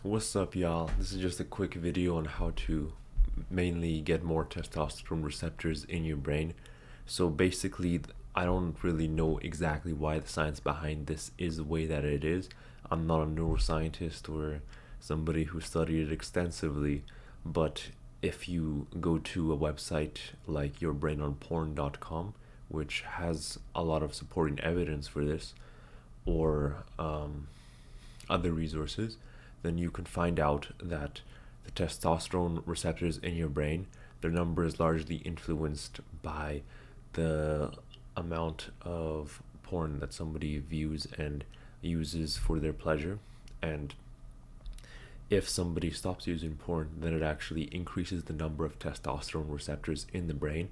What's up, y'all? This is just a quick video on how to mainly get more testosterone receptors in your brain. So basically, I don't really know exactly why the science behind this is the way that it is. I'm not a neuroscientist or somebody who studied it extensively, but if you go to a website like yourbrainonporn.com, which has a lot of supporting evidence for this, or other resources, then you can find out that the testosterone receptors in your brain, their number is largely influenced by the amount of porn that somebody views and uses for their pleasure. And if somebody stops using porn, then it actually increases the number of testosterone receptors in the brain.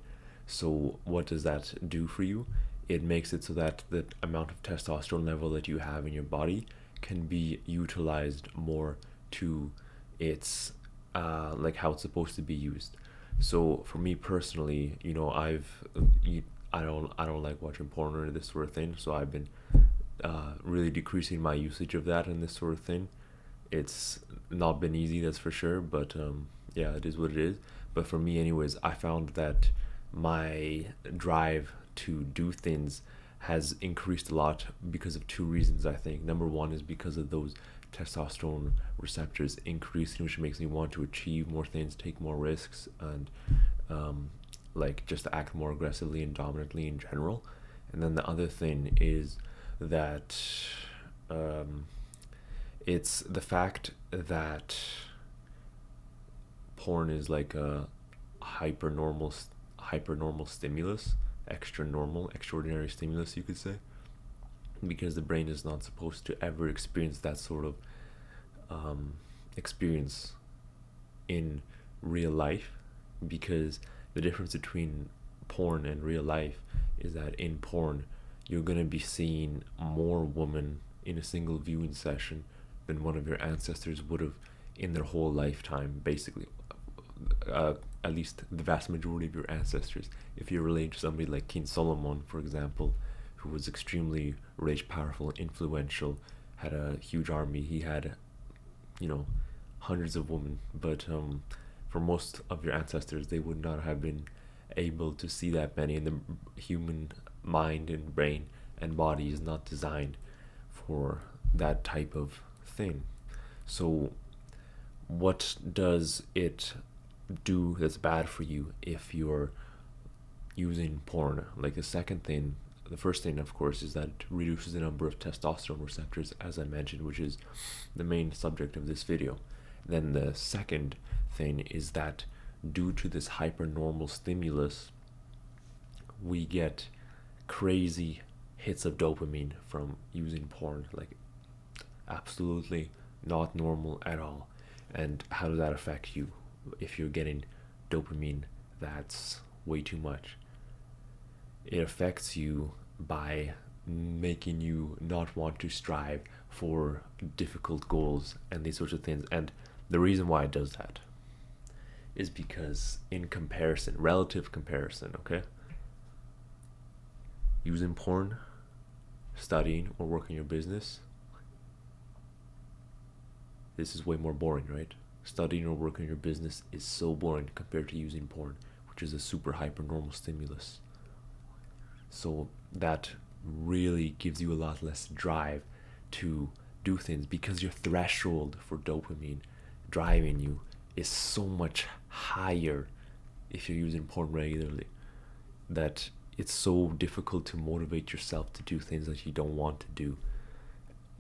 So what does that do for you? It makes it so that the amount of testosterone level that you have in your body can be utilized more to its like how it's supposed to be used. So for me personally, I don't like watching porn or this sort of thing. So I've been really decreasing my usage of that and this sort of thing. It's not been easy, that's for sure, but yeah, it is what it is. But for me, anyways, I found that my drive to do things has increased a lot because of two reasons. I think number one is because of those testosterone receptors increasing, which makes me want to achieve more things, take more risks, and like just act more aggressively and dominantly in general. And then the other thing is that it's the fact that porn is like a hyper normal stimulus, extraordinary stimulus, you could say, because the brain is not supposed to ever experience that sort of experience in real life, because the difference between porn and real life is that in porn you're going to be seeing more women in a single viewing session than one of your ancestors would have in their whole lifetime, basically. At least the vast majority of your ancestors. If you're related to somebody like King Solomon, for example, who was extremely rich, powerful, influential, had a huge army, he had, hundreds of women. But for most of your ancestors, they would not have been able to see that many. And the human mind and brain and body is not designed for that type of thing. So, what does it do that's bad for you if you're using porn? Like the first thing, of course, is that it reduces the number of testosterone receptors, as I mentioned, which is the main subject of this video. Then the second thing is that due to this hypernormal stimulus, we get crazy hits of dopamine from using porn, like absolutely not normal at all. And how does that affect you if you're getting dopamine that's way too much? It affects you by making you not want to strive for difficult goals and these sorts of things. And the reason why it does that is because in comparison, relative comparison, okay, using porn, studying, or working your business, this is way more boring, right? Studying or working your business is so boring compared to using porn, which is a super hyper normal stimulus. So that really gives you a lot less drive to do things, because your threshold for dopamine driving you is so much higher if you're using porn regularly, that it's so difficult to motivate yourself to do things that you don't want to do.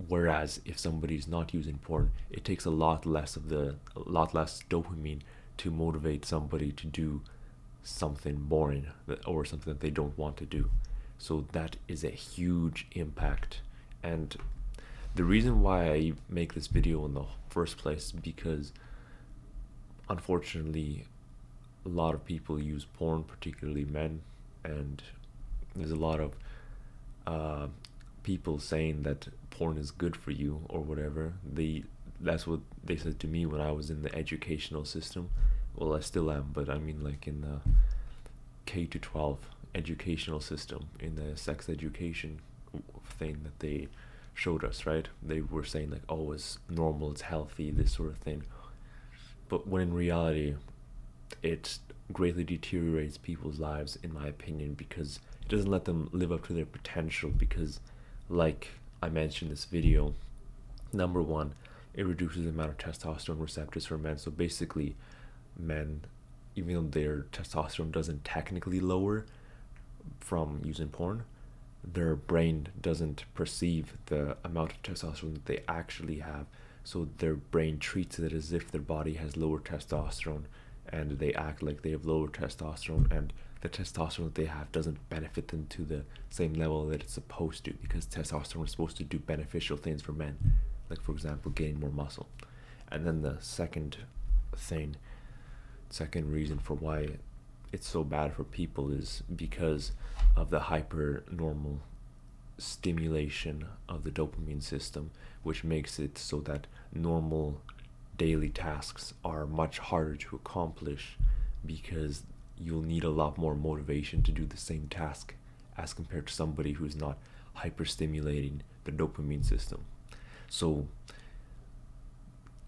Whereas if somebody's not using porn, it takes a lot less dopamine to motivate somebody to do something boring or something that they don't want to do. So that is a huge impact. And the reason why I make this video in the first place is because unfortunately a lot of people use porn, particularly men, and there's a lot of people saying that porn is good for you or whatever. That's what they said to me when I was in the educational system. Well, I still am, but I mean like in the K to 12 educational system, in the sex education thing that they showed us, right? They were saying like, oh, it's normal, it's healthy, this sort of thing. But when in reality, it greatly deteriorates people's lives, in my opinion, because it doesn't let them live up to their potential. Because, like I mentioned in this video, number one, it reduces the amount of testosterone receptors for men. So basically, men, even though their testosterone doesn't technically lower from using porn, their brain doesn't perceive the amount of testosterone that they actually have. So their brain treats it as if their body has lower testosterone, and they act like they have lower testosterone, and the testosterone that they have doesn't benefit them to the same level that it's supposed to, because testosterone is supposed to do beneficial things for men, like for example gaining more muscle. And then the second reason for why it's so bad for people is because of the hyper normal stimulation of the dopamine system, which makes it so that normal daily tasks are much harder to accomplish, because you'll need a lot more motivation to do the same task as compared to somebody who's not hyper stimulating the dopamine system. So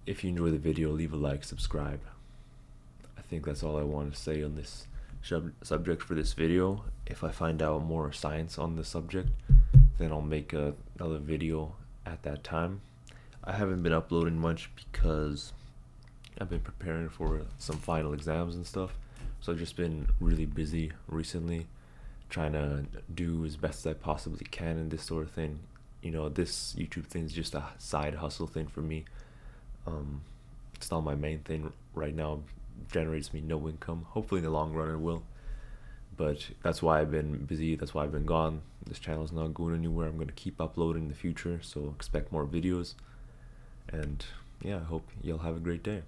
if you enjoy the video, leave a like, subscribe. I think that's all I want to say on this subject for this video. If I find out more science on the subject, then I'll make another video at that time. I haven't been uploading much because I've been preparing for some final exams and stuff, so I've just been really busy recently, trying to do as best as I possibly can in this sort of thing. This YouTube thing is just a side hustle thing for me. It's not my main thing right now. It generates me no income. Hopefully in the long run it will, but that's why I've been busy, that's why I've been gone. This channel's not going anywhere. I'm going to keep uploading in the future, so expect more videos. And yeah, I hope you'll have a great day.